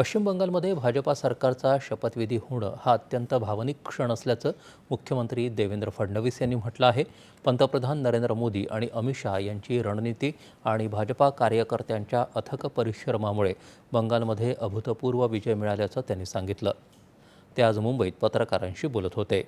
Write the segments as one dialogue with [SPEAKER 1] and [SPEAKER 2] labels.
[SPEAKER 1] पश्चिम बंगालमध्ये भाजपा सरकारचा शपथविधी होणं हा अत्यंत भावनिक क्षण असल्याचं मुख्यमंत्री देवेंद्र फडणवीस यांनी म्हटलं आहे. पंतप्रधान नरेंद्र मोदी आणि अमित शहा यांची रणनीती आणि भाजपा कार्यकर्त्यांच्या अथक परिश्रमामुळे बंगालमध्ये अभूतपूर्व विजय मिळाल्याचं त्यांनी सांगितलं. ते आज मुंबईत पत्रकारांशी बोलत होते.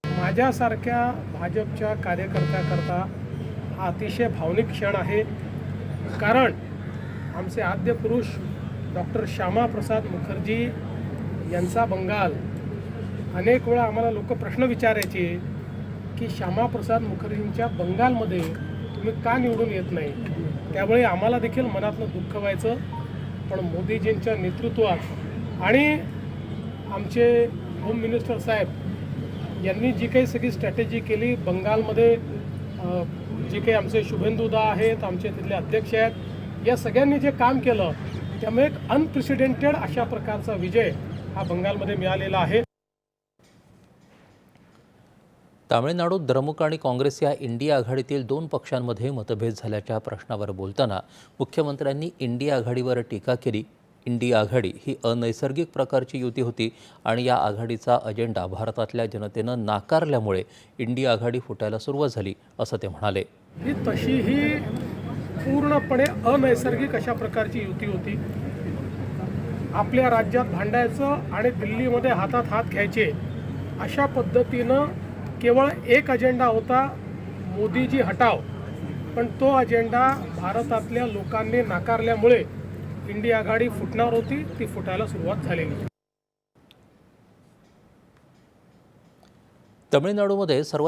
[SPEAKER 2] माझ्यासारख्या भाजपच्या कार्यकर्त्याकरता हा अतिशय भावनिक क्षण आहे. कारण आमचे आद्य पुरुष डॉक्टर श्यामाप्रसाद मुखर्जी यांचा बंगाल, अनेक वेळा आम्हाला लोक प्रश्न विचारायचे की श्यामाप्रसाद मुखर्जींच्या बंगालमध्ये तुम्ही का निवडून येत नाही. त्यावेळी आम्हाला देखील मनातलं दुःख व्हायचं. पण मोदीजींच्या नेतृत्वात आणि आमचे होम मिनिस्टर साहेब यांनी जी काही सगळी स्ट्रॅटेजी केली, बंगालमध्ये जे काही आमचे शुभेंदुदा आहेत, आमचे तिथले अध्यक्ष आहेत, या सगळ्यांनी जे काम केलं त्यामुळे एक अनप्रेसिडेंटेड अशा प्रकारचा विजय हा बंगालमध्ये मिळालेला आहे.
[SPEAKER 1] तामिळनाडूत द्रमुक आणि काँग्रेस या इंडिया आघाडीतील दोन पक्षांमध्ये मतभेद झाल्याच्या प्रश्नावर बोलताना मुख्यमंत्र्यांनी इंडिया आघाडीवर टीका केली. इंडिया आघाडी ही अनैसर्गिक प्रकारची युती होती आणि या आघाडीचा अजेंडा भारतातल्या जनतेनं नाकारल्यामुळे इंडिया आघाडी फुटायला सुरुवात झाली, असं ते म्हणाले.
[SPEAKER 2] ही तशीही पूर्णपणे अनैसर्गिक अशा प्रकारची युती होती. आपल्या राज्यात भांडायचं आणि दिल्लीमध्ये हातात हात घ्यायचे अशा पद्धतीनं केवळ एक अजेंडा होता, मोदीजी हटाव. पण तो अजेंडा भारतातल्या लोकांनी नाकारल्यामुळे इंडिया आघाडी फुटणार होती, ती फुटायला सुरुवात झालेली.
[SPEAKER 1] तमिळनाडूमध्ये सर्वात